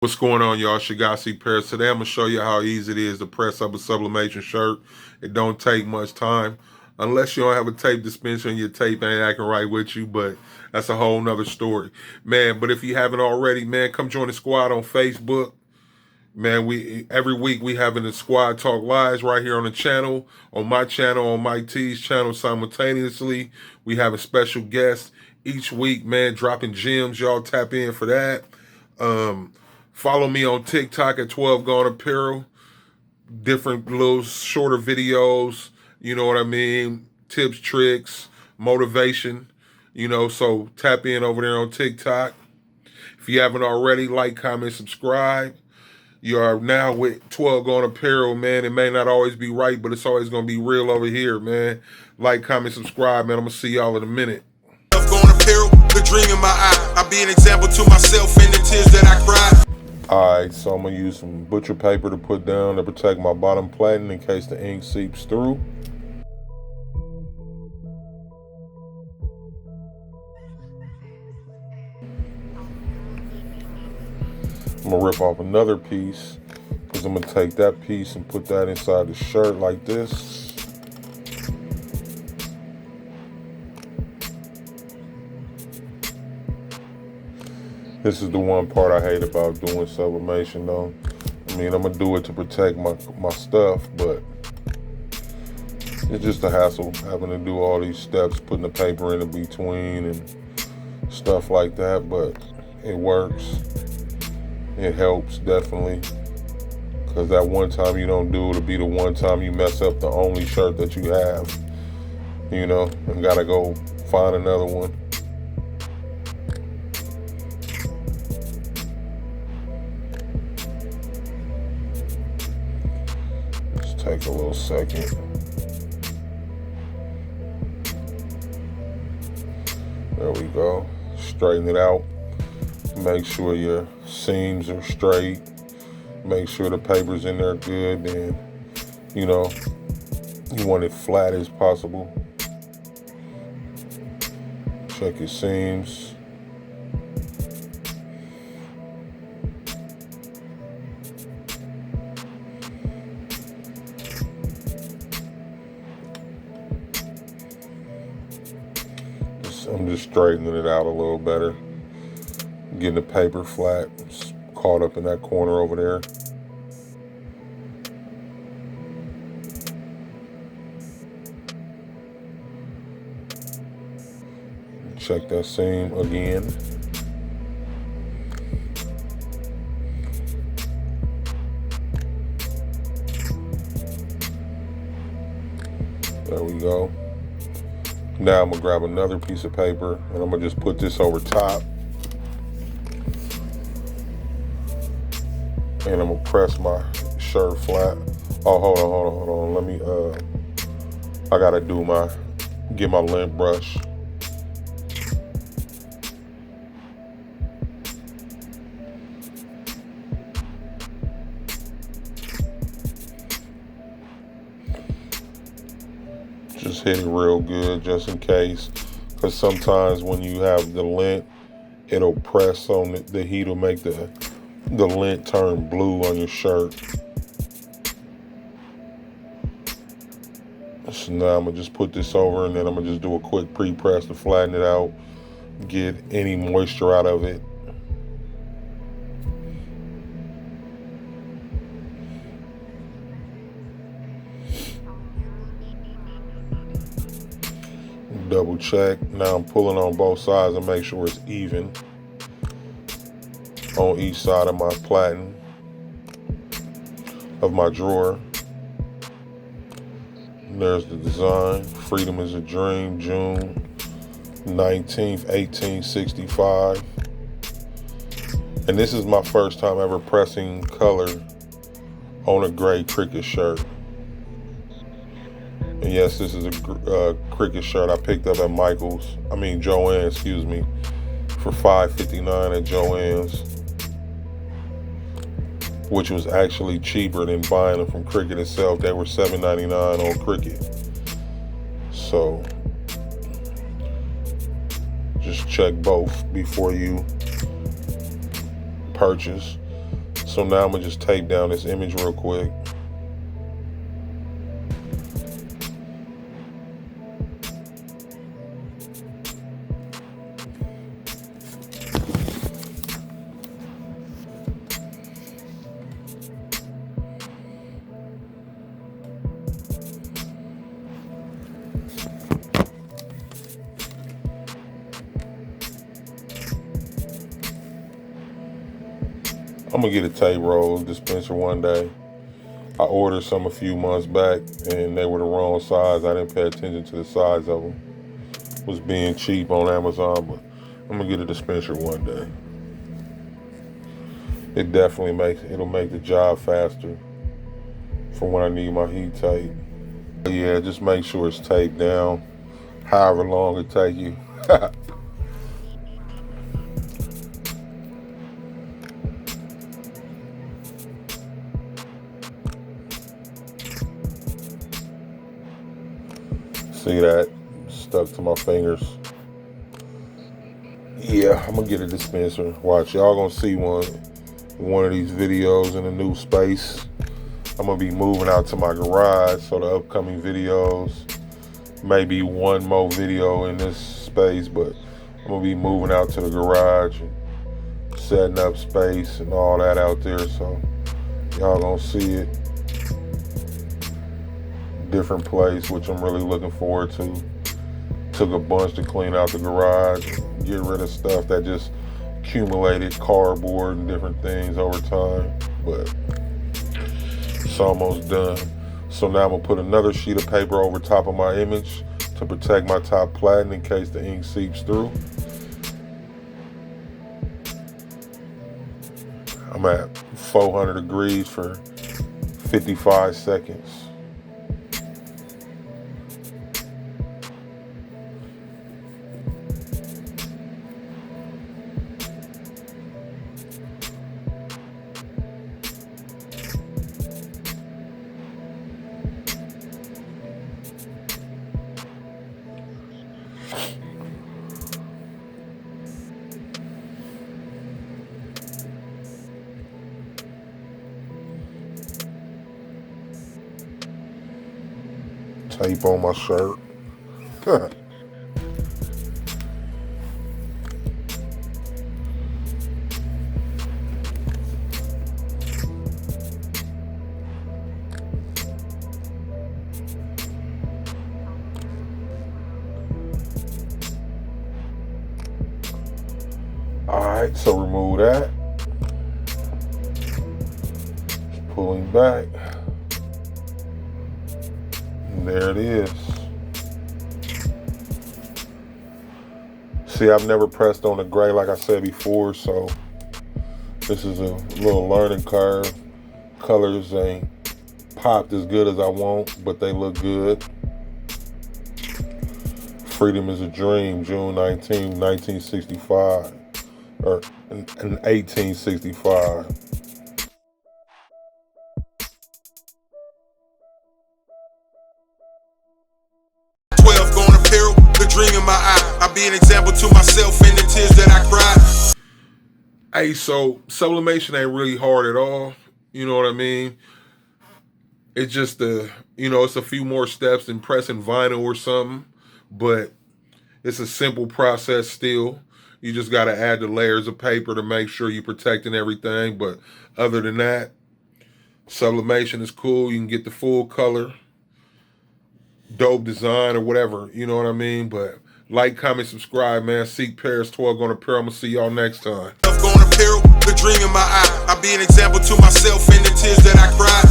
What's going on, y'all? Shigasi Paris. Today I'm gonna show you how easy it is to press up a sublimation shirt. It don't take much time, unless you don't have a tape dispenser and your tape ain't acting right with you. But that's a whole nother story, man. But if you haven't already, man, come join the squad on Facebook. Man, we every week we having the squad talk lives right here on the channel, on my channel, on Mike T's channel simultaneously. We have a special guest each week, man, dropping gems. Y'all tap in for that. Um, Follow me on TikTok at 12 Gone Apparel. Different little shorter videos, you know what I mean? Tips, tricks, motivation, so tap in over there on TikTok. If you haven't already, like, comment, subscribe. You are now with 12 Gone Apparel, man. It may not always be right, but it's always going to be real over here, man. Like, comment, subscribe, man. I'm going to see y'all in a minute. Gone Apparel, the dream in my eye. I be an example to myself in the tears that I cry. Alright, so I'm going to use some butcher paper to put down to protect my bottom platen in case the ink seeps through. I'm going to rip off another piece because I'm going to take that piece and put that inside the shirt like this. This is the one part I hate about doing sublimation, though. I mean, I'm going to do it to protect my stuff, but it's just a hassle having to do all these steps, putting the paper in between and stuff like that, but it works. It helps, definitely, because that one time you don't do it, it'll be the one time you mess up the only shirt that you have, and got to go find another one. Take a little second. There we go. Straighten it out. Make sure your seams are straight. Make sure the paper's in there good. And, you want it flat as possible. Check your seams. I'm just straightening it out a little better. Getting the paper flat. It's caught up in that corner over there. Check that seam again. There we go. Now I'm gonna grab another piece of paper and I'm gonna just put this over top. And I'm gonna press my shirt flat. Oh, hold on. Let me, I gotta get my lint brush. Just hit it real good just in case, because sometimes when you have the lint, it'll press on the heat will make the lint turn blue on your shirt. So now I'm gonna just put this over and then I'm gonna just do a quick pre-press to flatten it out, get any moisture out of it. Double check. Now I'm pulling on both sides and make sure it's even on each side of my platen of my drawer. And there's the design. Freedom is a Dream, June 19th, 1865. And this is my first time ever pressing color on a gray cricket shirt. And yes, this is a cricket shirt I picked up at Joann's, for $5.59 at Joann's, which was actually cheaper than buying them from Cricket itself. They were $7.99 on Cricket. So just check both before you purchase. So now I'm gonna just tape down this image real quick. I'm gonna get a tape roll dispenser one day. I ordered some a few months back and they were the wrong size. I didn't pay attention to the size of them. Was being cheap on Amazon, but I'm gonna get a dispenser one day. It definitely it'll make the job faster for when I need my heat tape. But yeah, just make sure it's taped down, however long it take you. See that? Stuck to my fingers. Yeah, I'm gonna get a dispenser. Watch, y'all gonna see one of these videos in a new space. I'm gonna be moving out to my garage, so the upcoming videos, maybe one more video in this space, but I'm gonna be moving out to the garage and setting up space and all that out there, so y'all gonna see it. Different place, which I'm really looking forward to. Took a bunch to clean out the garage, get rid of stuff that just accumulated, cardboard and different things over time, but it's almost done. So now I'm gonna put another sheet of paper over top of my image to protect my top platen in case the ink seeps through. I'm at 400 degrees for 55 seconds. Tape on my shirt. Alright, so remove that. Just pulling back. And there it is. See, I've never pressed on the gray like I said before, so this is a little learning curve. Colors ain't popped as good as I want, but they look good. Freedom is a Dream, June 19, 1965, or in 1865. Going apparel, the dream in my eye. I be an example to myself in the tears that I cry. Hey, so sublimation ain't really hard at all. You know what I mean? It's just it's a few more steps than pressing vinyl or something, but it's a simple process still. You just got to add the layers of paper to make sure you're protecting everything. But other than that, sublimation is cool. You can get the full color, dope design or whatever. You know what I mean? But like, comment, subscribe, man. Seek Paris 12 on Apparel. I'm going to see y'all next time. Going apparel, the dream in my eye. I be an example to myself in the tears that I cry.